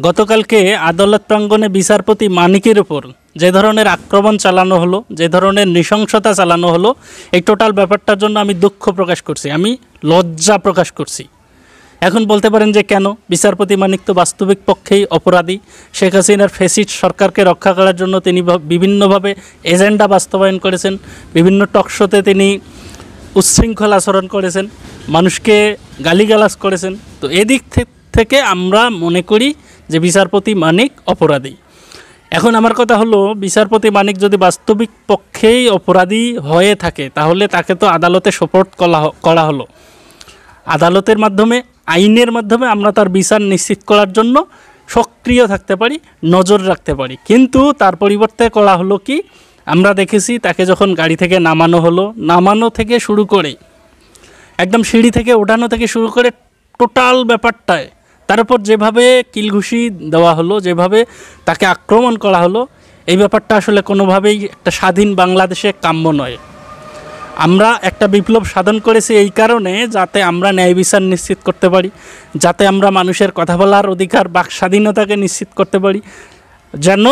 গতকালকে আদালত প্রাঙ্গণে বিচারপতি মানিকের উপর যে ধরনের আক্রমণ চালানো হলো, যে ধরনের নৃশংসতা চালানো হলো, এই টোটাল ব্যাপারটার জন্য আমি দুঃখ প্রকাশ করছি, আমি লজ্জা প্রকাশ করছি। এখন বলতে পারেন যে কেন? বিচারপতি মানিক তো বাস্তবিক পক্ষেই অপরাধী। শেখ হাসিনার ফ্যাসিস্ট সরকারকে রক্ষা করার জন্য তিনি বিভিন্নভাবে এজেন্ডা বাস্তবায়ন করেছেন, বিভিন্ন টকশোতে তিনি উচ্ছৃঙ্খল আচরণ করেছেন, মানুষকে গালিগালাজ করেছেন। তো এদিক থেকে আমরা মনে করি যে বিচারপতি মানিক অপরাধী। এখন আমার কথা হলো, বিচারপতি মানিক যদি বাস্তবিক পক্ষেই অপরাধী হয়ে থাকে তাহলে তাকে তো আদালতে সোপর্দ করা হলো। আদালতের মাধ্যমে, আইনের মাধ্যমে আমরা তার বিচার নিশ্চিত করার জন্য সক্রিয় থাকতে পারি, নজর রাখতে পারি। কিন্তু তার পরিবর্তে করা হলো কি, আমরা দেখেছি তাকে যখন গাড়ি থেকে নামানো হলো, নামানো থেকে শুরু করে একদম সিঁড়ি থেকে ওঠানো থেকে শুরু করে টোটাল ব্যাপারটায় তার উপর যেভাবে কিলঘুষি দেওয়া হলো, যেভাবে তাকে আক্রমণ করা হলো, এই ব্যাপারটা আসলে কোনোভাবেই একটা স্বাধীন বাংলাদেশে কাম্য নয়। আমরা একটা বিপ্লব সাধন করেছি এই কারণে যাতে আমরা ন্যায় বিচার নিশ্চিত করতে পারি, যাতে আমরা মানুষের কথা বলার অধিকার, বাক স্বাধীনতাকে নিশ্চিত করতে পারি, যেন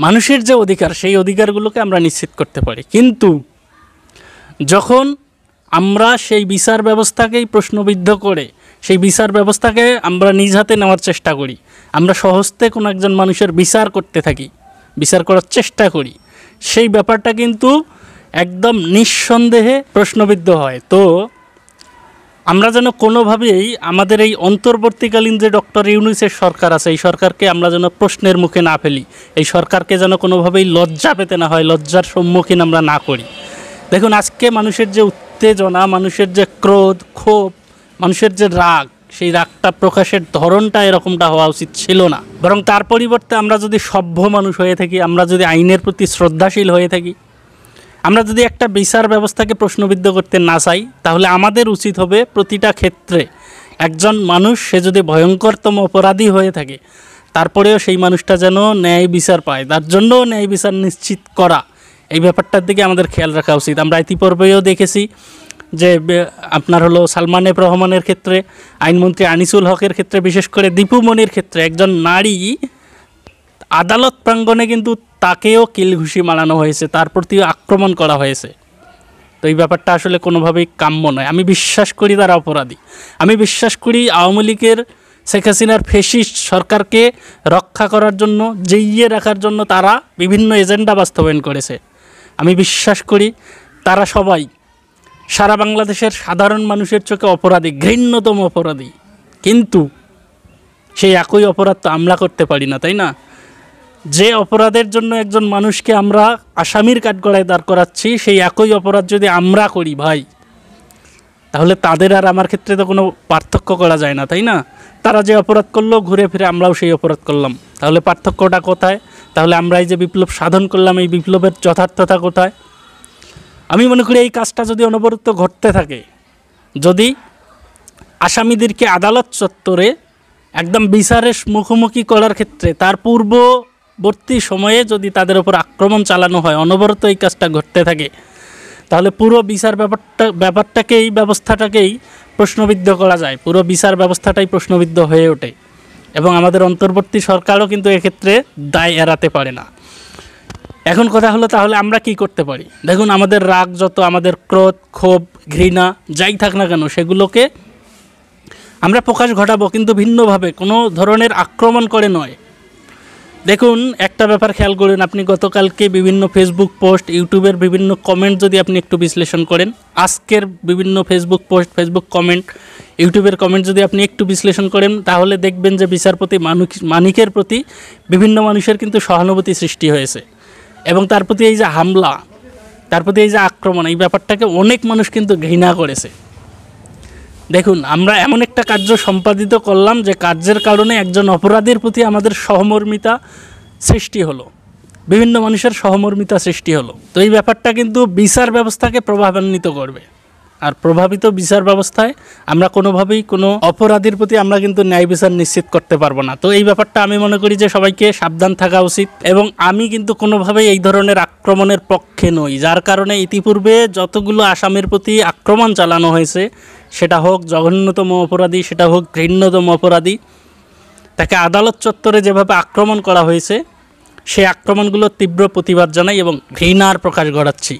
মানুষের যে অধিকার সেই অধিকারগুলোকে আমরা নিশ্চিত করতে পারি। কিন্তু যখন আমরা সেই বিচার ব্যবস্থাকেই প্রশ্নবিদ্ধ করে সেই বিচার ব্যবস্থাকে আমরা নিজ হাতে নেওয়ার চেষ্টা করি, আমরা সহজতে কোনো একজন মানুষের বিচার করতে থাকি, বিচার করার চেষ্টা করি, সেই ব্যাপারটা কিন্তু একদম নিঃসন্দেহে প্রশ্নবিদ্ধ হয়। তো আমরা যেন কোনোভাবেই আমাদের এই অন্তর্বর্তীকালীন যে ডক্টর ইউনূসের সরকার আছে, এই সরকারকে আমরা যেন প্রশ্নের মুখে না ফেলি, এই সরকারকে যেন কোনোভাবেই লজ্জা পেতে না হয়, লজ্জার সম্মুখীন আমরা না করি। দেখুন, আজকে মানুষের যে উত্তেজনা, মানুষের যে ক্রোধ, ক্ষোভ, মানুষের যে রাগ, সেই রাগটা প্রকাশের ধরনটা এরকমটা হওয়া উচিত ছিল না। বরং তার পরিবর্তে আমরা যদি সভ্য মানুষ হয়ে থাকি, আমরা যদি আইনের প্রতি শ্রদ্ধাশীল হয়ে থাকি, আমরা যদি একটা বিচার ব্যবস্থাকে প্রশ্নবিদ্ধ করতে না চাই, তাহলে আমাদের উচিত হবে প্রতিটা ক্ষেত্রে একজন মানুষ, সে যদি ভয়ঙ্করতম অপরাধী হয়ে থাকে, তারপরেও সেই মানুষটা যেন ন্যায় বিচার পায়, তার জন্য ন্যায় বিচার নিশ্চিত করা, এই ব্যাপারটার দিকে আমাদের খেয়াল রাখা উচিত। আমরা ইতিপূর্বেও দেখেছি যে আপনার হলো সালমান এফ রহমানের ক্ষেত্রে, আইনমন্ত্রী আনিসুল হকের ক্ষেত্রে, বিশেষ করে দীপু মনির ক্ষেত্রে একজন নারী আদালত প্রাঙ্গণে কিন্তু তাকেও কিলঘুষি মারানো হয়েছে, তার প্রতিও আক্রমণ করা হয়েছে। তো এই ব্যাপারটা আসলে কোনোভাবেই কাম্য নয়। আমি বিশ্বাস করি তারা অপরাধী। আমি বিশ্বাস করি আওয়ামী লীগের, শেখ হাসিনার ফ্যাসিস্ট সরকারকে রক্ষা করার জন্য, জিইয়ে রাখার জন্য তারা বিভিন্ন এজেন্ডা বাস্তবায়ন করেছে। আমি বিশ্বাস করি তারা সবাই সারা বাংলাদেশের সাধারণ মানুষের চোখে অপরাধী, ঘৃণ্যতম অপরাধী। কিন্তু সেই একই অপরাধ তো আমরা করতে পারি না, তাই না? যে অপরাধের জন্য একজন মানুষকে আমরা আসামির কাঠগড়ায় দাঁড় করাচ্ছি, সেই একই অপরাধ যদি আমরা করি ভাই, তাহলে তাদের আর আমার ক্ষেত্রে তো কোনো পার্থক্য করা যায় না, তাই না? তারা যে অপরাধ করলো, ঘুরে ফিরে আমরাও সেই অপরাধ করলাম, তাহলে পার্থক্যটা কোথায়? তাহলে আমরা এই যে বিপ্লব সাধন করলাম, এই বিপ্লবের যথার্থতা কোথায়? আমি মনে করি এই কাজটা যদি অনবরত ঘটতে থাকে, যদি আসামিদেরকে আদালত চত্বরে একদম বিচারের মুখোমুখি করার ক্ষেত্রে তার পূর্ববর্তী সময়ে যদি তাদের উপর আক্রমণ চালানো হয়, অনবরত এই কাজটা ঘটতে থাকে, তাহলে পুরো বিচার ব্যাপারটাকেই, ব্যবস্থাটাকেই প্রশ্নবিদ্ধ করা যায়, পুরো বিচার ব্যবস্থাটাই প্রশ্নবিদ্ধ হয়ে ওঠে। এবং আমাদের অন্তর্বর্তী সরকারও কিন্তু এক্ষেত্রে দায় এড়াতে পারে না। এখন কথা হলো, তাহলে আমরা কি করতে পারি? দেখুন, আমাদের রাগ যত, আমাদের ক্রোধ, ক্ষোভ, ঘৃণা যাই থাক না কেন, সেগুলোকে আমরা প্রকাশ ঘটাবো, কিন্তু ভিন্নভাবে, কোনো ধরনের আক্রমণ করে নয়। দেখুন, একটা ব্যাপার খেয়াল করুন, আপনি গতকালকে বিভিন্ন ফেসবুক পোস্ট, ইউটিউবের বিভিন্ন কমেন্ট যদি আপনি একটু বিশ্লেষণ করেন, আজকের বিভিন্ন ফেসবুক পোস্ট, ফেসবুক কমেন্ট, ইউটিউবের কমেন্ট যদি আপনি একটু বিশ্লেষণ করেন, তাহলে দেখবেন যে বিচারপতি মানিকের প্রতি বিভিন্ন মানুষের কিন্তু সহানুভূতি সৃষ্টি হয়েছে। এবং তার প্রতি এই যে হামলা, তার প্রতি এই যে আক্রমণ, এই ব্যাপারটাকে অনেক মানুষ কিন্তু ঘৃণা করেছে। দেখুন, আমরা এমন একটা কার্য সম্পাদিত করলাম যে কার্যের কারণে একজন অপরাধীর প্রতি আমাদের সহমর্মিতা সৃষ্টি হলো, বিভিন্ন মানুষের সহমর্মিতা সৃষ্টি হলো। তো এই ব্যাপারটা কিন্তু বিচার ব্যবস্থাকে প্রভাবান্বিত করবে, আর প্রভাবিত বিচার ব্যবস্থায় আমরা কোনোভাবেই কোনো অপরাধীর প্রতি আমরা কিন্তু ন্যায় বিচার নিশ্চিত করতে পারবো না। তো এই ব্যাপারটা আমি মনে করি যে সবাইকে সাবধান থাকা উচিত। এবং আমি কিন্তু কোনোভাবেই এই ধরনের আক্রমণের পক্ষে নই, যার কারণে ইতিপূর্বে যতগুলো আসামির প্রতি আক্রমণ চালানো হয়েছে, সেটা হোক জঘন্যতম অপরাধী, সেটা হোক ঘৃণ্যতম অপরাধী, তাকে আদালত চত্বরে যেভাবে আক্রমণ করা হয়েছে সেই আক্রমণগুলোর তীব্র প্রতিবাদ জানাই এবং ঘৃণার প্রকাশ ঘটাচ্ছি।